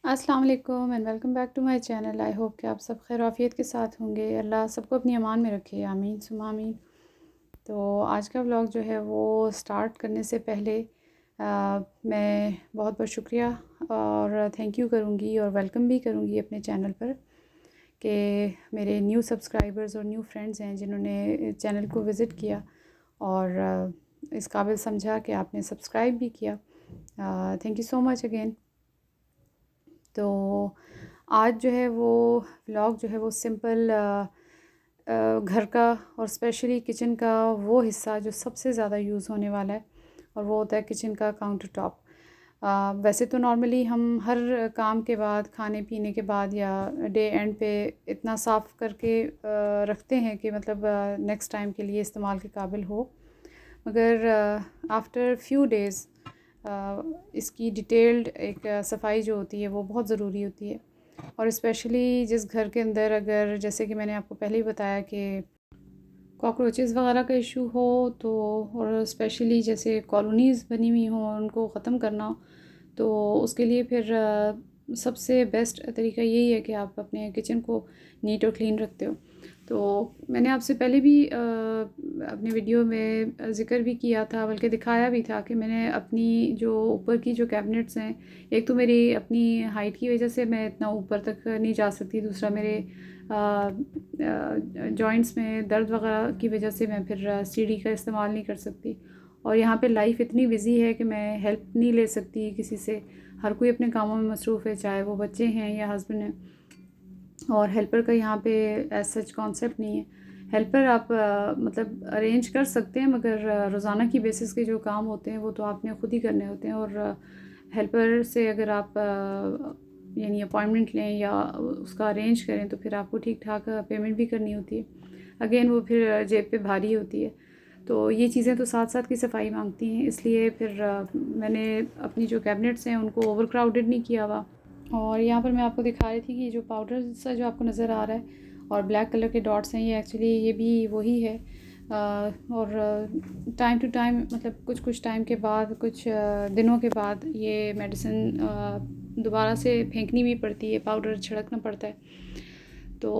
अस्सलाम वालेकुम and welcome back to my channel. I hope कि आप सब खैर आफियत के साथ होंगे। अल्लाह सबको अपनी अमान में रखे, आमीन सुमा आमीन। तो आज का व्लॉग जो है वो स्टार्ट करने से पहले मैं बहुत बहुत शुक्रिया और थैंक यू करूँगी और वेलकम भी करूँगी अपने चैनल पर कि मेरे न्यू सब्सक्राइबर्स और न्यू फ्रेंड्स हैं जिन्होंने चैनल को विज़िट किया और इस काबिल समझा कि आपने सब्सक्राइब भी किया। Thank you so much again. तो आज जो है वो व्लॉग जो है वो सिंपल घर का और स्पेशली किचन का वो हिस्सा जो सबसे ज़्यादा यूज़ होने वाला है और वो होता है किचन का काउंटर टॉप। वैसे तो नॉर्मली हम हर काम के बाद, खाने पीने के बाद या डे एंड पे इतना साफ़ करके रखते हैं कि मतलब नेक्स्ट टाइम के लिए इस्तेमाल के काबिल हो। मगर आफ्टर फ्यू डेज़ इसकी डिटेल्ड एक सफाई जो होती है वो बहुत ज़रूरी होती है। और स्पेशली जिस घर के अंदर अगर जैसे कि मैंने आपको पहले ही बताया कि कॉकरोचेस वगैरह का इशू हो तो, और स्पेशली जैसे कॉलोनीज़ बनी हुई हों और उनको ख़त्म करना हो तो उसके लिए फिर सबसे बेस्ट तरीका यही है कि आप अपने किचन को नीट और क्लीन रखते हो। तो मैंने आपसे पहले भी अपने वीडियो में ज़िक्र भी किया था, बल्कि दिखाया भी था कि मैंने अपनी जो ऊपर की जो कैबिनेट्स हैं, एक तो मेरी अपनी हाइट की वजह से मैं इतना ऊपर तक नहीं जा सकती, दूसरा मेरे जॉइंट्स में दर्द वगैरह की वजह से मैं फिर सीढ़ी का इस्तेमाल नहीं कर सकती। और यहाँ पे लाइफ इतनी बिज़ी है कि मैं हेल्प नहीं ले सकती किसी से। हर कोई अपने कामों में मसरूफ़ है, चाहे वो बच्चे हैं या हस्बैंड हैं, और हेल्पर का यहाँ पे एज सच कॉन्सेप्ट नहीं है। हेल्पर आप मतलब अरेंज कर सकते हैं, मगर रोज़ाना की बेसिस के जो काम होते हैं वो तो आपने ख़ुद ही करने होते हैं। और हेल्पर से अगर आप यानी अपॉइंटमेंट लें या उसका अरेंज करें तो फिर आपको ठीक ठाक पेमेंट भी करनी होती है। अगेन वो फिर जेब पे भारी होती है। तो ये चीज़ें तो साथ साथ की सफाई मांगती हैं, इसलिए फिर मैंने अपनी जो कैबिनेट्स हैं उनको ओवर क्राउडेड नहीं किया हुआ। और यहाँ पर मैं आपको दिखा रही थी कि ये जो पाउडर सा जो आपको नज़र आ रहा है और ब्लैक कलर के डॉट्स हैं, ये एक्चुअली ये भी वही है। और टाइम टू टाइम मतलब कुछ कुछ टाइम के बाद, कुछ दिनों के बाद ये मेडिसिन दोबारा से फेंकनी भी पड़ती है, पाउडर छिड़कना पड़ता है। तो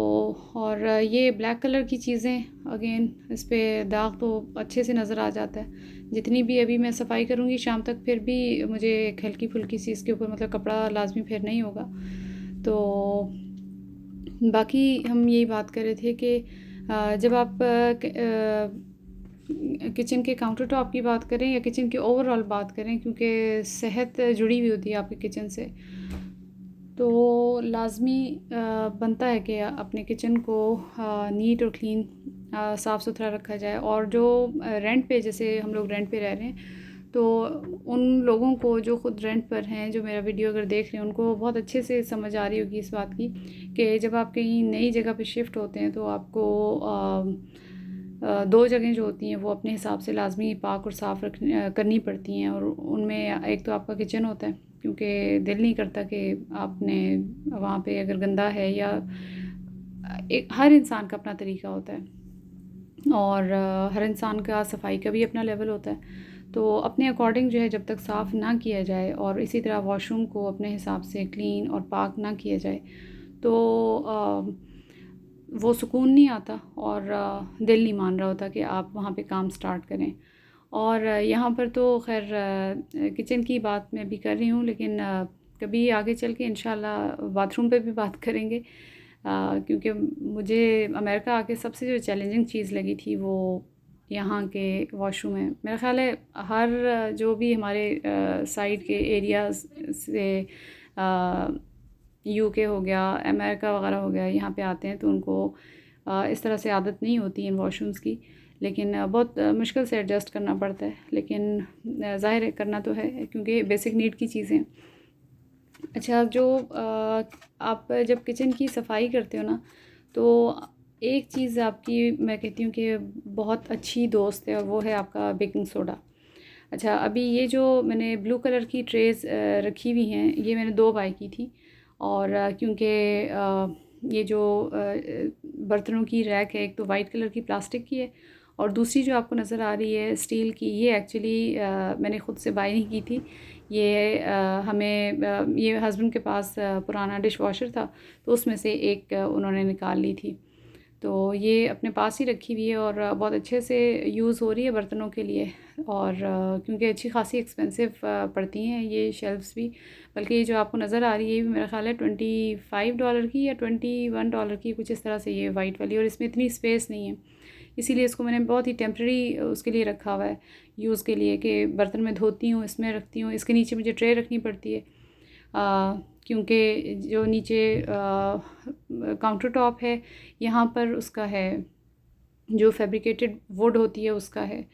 और ये ब्लैक कलर की चीज़ें अगेन इस पर दाग तो अच्छे से नज़र आ जाता है। जितनी भी अभी मैं सफाई करूँगी शाम तक, फिर भी मुझे एक हल्की फुल्की सी इसके ऊपर मतलब कपड़ा लाजमी फिर नहीं होगा। तो बाकी हम यही बात कर रहे थे कि जब आप किचन के काउंटर टॉप की बात करें या किचन की ओवरऑल बात करें, क्योंकि सेहत जुड़ी हुई होती है आपके किचन से, तो लाज़मी बनता है कि अपने किचन को नीट और क्लीन साफ़ सुथरा रखा जाए। और जो रेंट पे, जैसे हम लोग रेंट पे रह रहे हैं, तो उन लोगों को जो ख़ुद रेंट पर हैं, जो मेरा वीडियो अगर देख रहे हैं, उनको बहुत अच्छे से समझ आ रही होगी इस बात की कि जब आप कहीं नई जगह पे शिफ्ट होते हैं तो आपको दो जगह जो होती हैं वो अपने हिसाब से लाजमी पाक और साफ़ करनी पड़ती हैं। और उनमें एक तो आपका किचन होता है, क्योंकि दिल नहीं करता कि आपने वहाँ पे अगर गंदा है, या एक हर इंसान का अपना तरीका होता है और हर इंसान का सफाई का भी अपना लेवल होता है। तो अपने अकॉर्डिंग जो है, जब तक साफ़ ना किया जाए और इसी तरह वॉशरूम को अपने हिसाब से क्लीन और पाक ना किया जाए तो वो सुकून नहीं आता और दिल नहीं मान रहा होता कि आप वहाँ पे काम स्टार्ट करें। और यहाँ पर तो खैर किचन की बात मैं भी कर रही हूँ, लेकिन कभी आगे चल के इंशाल्लाह बाथरूम पे भी बात करेंगे, क्योंकि मुझे अमेरिका आके सबसे जो चैलेंजिंग चीज़ लगी थी वो यहाँ के वॉशरूम है। मेरा ख़्याल है हर जो भी हमारे साइड के एरियाज़ से यूके हो गया, अमेरिका वगैरह हो गया, यहाँ पे आते हैं तो उनको इस तरह से आदत नहीं होती इन वॉशरूम्स की, लेकिन बहुत मुश्किल से एडजस्ट करना पड़ता है। लेकिन ज़ाहिर है करना तो है, क्योंकि बेसिक नीड की चीज़ें। अच्छा, जो आप जब किचन की सफाई करते हो ना, तो एक चीज़ आपकी मैं कहती हूँ कि बहुत अच्छी दोस्त है, और वो है आपका बेकिंग सोडा। अच्छा, अभी ये जो मैंने ब्लू कलर की ट्रेज़ रखी हुई हैं, ये मैंने 2 बाय की थी। और क्योंकि ये जो बर्तनों की रैक है, एक तो वाइट कलर की प्लास्टिक की है और दूसरी जो आपको नज़र आ रही है स्टील की, ये एक्चुअली मैंने ख़ुद से बाय नहीं की थी। ये ये हस्बैंड के पास पुराना डिश वॉशर था, तो उसमें से एक उन्होंने निकाल ली थी। तो ये अपने पास ही रखी हुई है और बहुत अच्छे से यूज़ हो रही है बर्तनों के लिए। और क्योंकि अच्छी खासी एक्सपेंसिव पड़ती हैं ये शेल्फ्स भी, बल्कि ये जो आपको नज़र आ रही है ये भी मेरा ख़्याल है $25 की या $21 की, कुछ इस तरह से ये वाइट वाली, और इसमें इतनी स्पेस नहीं है, इसीलिए इसको मैंने बहुत ही टेम्प्रेरी उसके लिए रखा हुआ है, यूज़ के लिए, कि बर्तन में धोती हूँ इसमें रखती हूँ। इसके नीचे मुझे ट्रे रखनी पड़ती है क्योंकि जो नीचे काउंटर टॉप है यहाँ पर उसका है, जो फैब्रिकेटेड वुड होती है उसका है,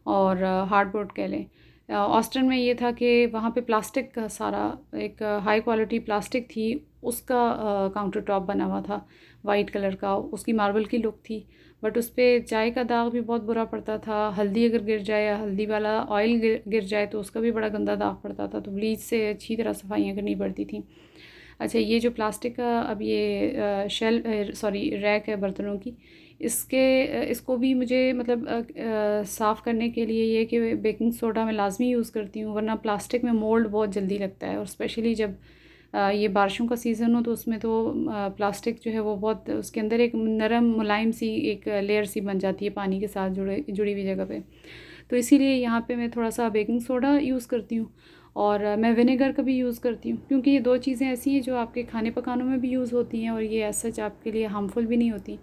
और हार्डबोर्ड कह लें। ऑस्टन में ये था कि वहाँ पे प्लास्टिक का सारा, एक हाई क्वालिटी प्लास्टिक थी, उसका काउंटर टॉप बना हुआ था वाइट कलर का, उसकी मार्बल की लुक थी, बट उस पर चाय का दाग भी बहुत बुरा पड़ता था। हल्दी अगर गिर जाए या हल्दी वाला ऑयल गिर जाए तो उसका भी बड़ा गंदा दाग पड़ता था, तो ब्लीच से अच्छी तरह सफाइयाँ करनी पड़ती थी। अच्छा, ये जो प्लास्टिक का अब ये सॉरी रैक है बर्तनों की, इसको भी मुझे मतलब साफ़ करने के लिए ये कि बेकिंग सोडा मैं लाजमी यूज़ करती हूँ, वरना प्लास्टिक में मोल्ड बहुत जल्दी लगता है, और स्पेशली जब ये बारिशों का सीज़न हो तो उसमें तो प्लास्टिक जो है वो बहुत, उसके अंदर एक नरम मुलायम सी एक लेयर सी बन जाती है पानी के साथ जुड़ी हुई जगह पे। तो इसीलिए यहाँ पे मैं थोड़ा सा बेकिंग सोडा यूज़ करती हूँ, और मैं विनेगर का भी यूज़ करती हूँ, क्योंकि ये दो चीज़ें ऐसी हैं जो आपके खाने पकानों में भी यूज़ होती हैं, और ये एज सच आपके लिए हार्मफुल भी नहीं होती,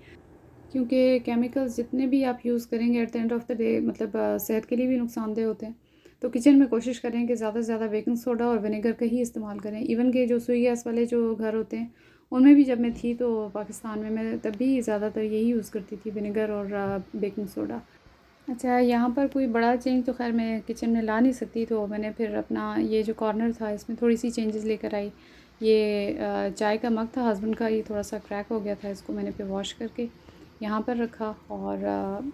क्योंकि केमिकल्स जितने भी आप यूज़ करेंगे at the end of the day मतलब सेहत के लिए भी नुकसानदेह होते हैं। तो किचन में कोशिश करें कि ज़्यादा से ज़्यादा बेकिंग सोडा और विनेगर का ही इस्तेमाल करें। इवन के जो सुई गैस वाले जो घर होते हैं उनमें भी जब मैं थी तो पाकिस्तान में, मैं तब भी ज़्यादातर यही यूज़ करती थी, विनेगर और बेकिंग सोडा। अच्छा, यहाँ पर कोई बड़ा चेंज तो ख़ैर मैं किचन में ला नहीं सकती, तो मैंने फिर अपना ये जो कॉर्नर था इसमें थोड़ी सी चेंजेस लेकर आई। ये चाय का मग था हस्बैंड का, ये थोड़ा सा क्रैक हो गया था, इसको मैंने फिर वॉश करके यहाँ पर रखा, और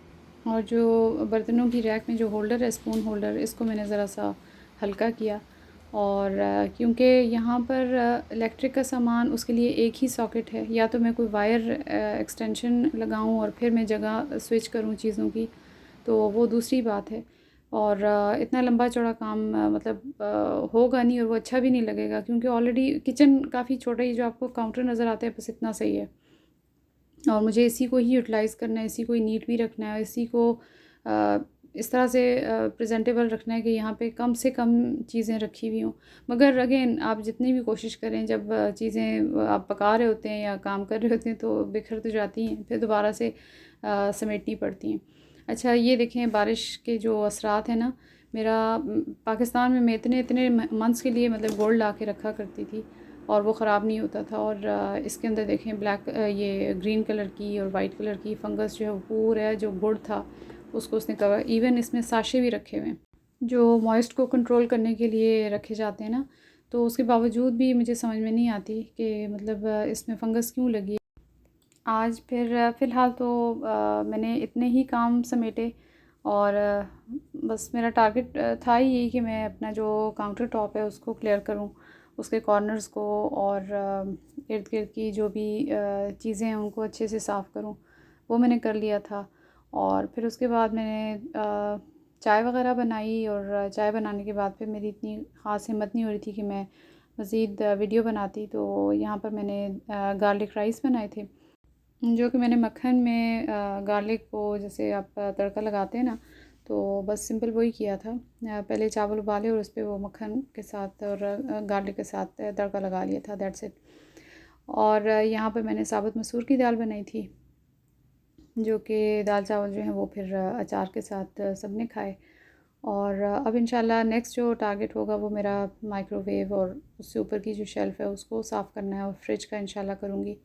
जो बर्तनों की रैक में जो होल्डर है, स्पून होल्डर, इसको मैंने ज़रा सा हल्का किया। और क्योंकि यहाँ पर इलेक्ट्रिक का सामान, उसके लिए एक ही सॉकेट है, या तो मैं कोई वायर एक्सटेंशन लगाऊँ और फिर मैं जगह स्विच करूँ चीज़ों की, तो वो दूसरी बात है। और इतना लंबा चौड़ा काम मतलब होगा नहीं, और वो अच्छा भी नहीं लगेगा, क्योंकि ऑलरेडी किचन काफ़ी छोटा ही, जो आपको काउंटर नज़र आता है बस इतना सही है, और मुझे इसी को ही यूटिलाइज़ करना है, इसी को ही नीट भी रखना है, इसी को इस तरह से प्रेजेंटेबल रखना है कि यहाँ पे कम से कम चीज़ें रखी हुई हों। मगर अगेन आप जितनी भी कोशिश करें, जब चीज़ें आप पका रहे होते हैं या काम कर रहे होते हैं तो बिखर तो जाती हैं, फिर दोबारा से समेटनी पड़ती हैं। अच्छा, ये देखें बारिश के जो असरात हैं ना, मेरा पाकिस्तान में मैं इतने इतने मंथ्स के लिए मतलब गोल्ड ला के रखा करती थी, और वो ख़राब नहीं होता था। और इसके अंदर देखें ब्लैक, ये ग्रीन कलर की और वाइट कलर की फंगस जो है वो पूरा जो गुड़ था उसको उसने कवर, इवन इसमें साशे भी रखे हुए हैं जो मॉइस्ट को कंट्रोल करने के लिए रखे जाते हैं ना, तो उसके बावजूद भी मुझे समझ में नहीं आती कि मतलब इसमें फ़ंगस क्यों लगी है। आज फिर फ़िलहाल तो मैंने इतने ही काम समेटे, और बस मेरा टारगेट था ही यही कि मैं अपना जो काउंटर टॉप है उसको क्लियर करूं, उसके कॉर्नर्स को, और इर्द गिर्द की जो भी चीज़ें हैं उनको अच्छे से साफ़ करूं। वो मैंने कर लिया था, और फिर उसके बाद मैंने चाय वगैरह बनाई, और चाय बनाने के बाद फिर मेरी इतनी ख़ास हिम्मत नहीं हो रही थी कि मैं मज़ीद वीडियो बनाती, तो यहाँ पर मैंने गार्लिक राइस बनाए थे, जो कि मैंने मक्खन में गार्लिक को जैसे आप तड़का लगाते हैं ना, तो बस सिंपल वही किया था। पहले चावल उबाले और उस पर वो मक्खन के साथ और गार्लिक के साथ तड़का लगा लिया था, दैट्स इट। और यहाँ पर मैंने साबुत मसूर की दाल बनाई थी, जो कि दाल चावल जो हैं वो फिर अचार के साथ सब ने खाए। और अब इंशाल्लाह नेक्स्ट जो टारगेट होगा वो मेरा माइक्रोवेव और उससे ऊपर की जो शेल्फ़ है उसको साफ़ करना है, और फ्रिज का इंशाल्लाह करूँगी।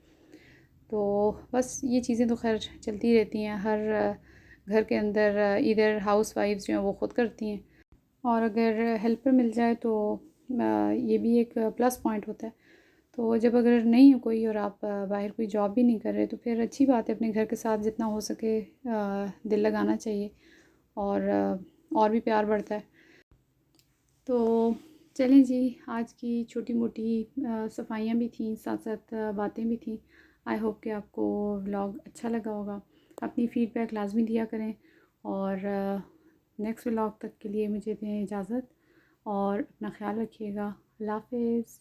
तो बस ये चीज़ें तो खैर चलती रहती हैं हर घर के अंदर, इधर हाउस वाइफ्स जो हैं वो ख़ुद करती हैं, और अगर हेल्पर मिल जाए तो ये भी एक प्लस पॉइंट होता है। तो जब अगर नहीं हो कोई और आप बाहर कोई जॉब भी नहीं कर रहे, तो फिर अच्छी बात है, अपने घर के साथ जितना हो सके दिल लगाना चाहिए, और भी प्यार बढ़ता है। तो चलें जी, आज की छोटी मोटी सफाइयाँ भी थीं, साथ साथ बातें भी थीं। आई होप कि आपको व्लॉग अच्छा लगा होगा। अपनी फ़ीडबैक लाजमी दिया करें, और नेक्स्ट व्लॉग तक के लिए मुझे दें इजाज़त। और अपना ख्याल रखिएगा। अल्लाह हाफ़िज़।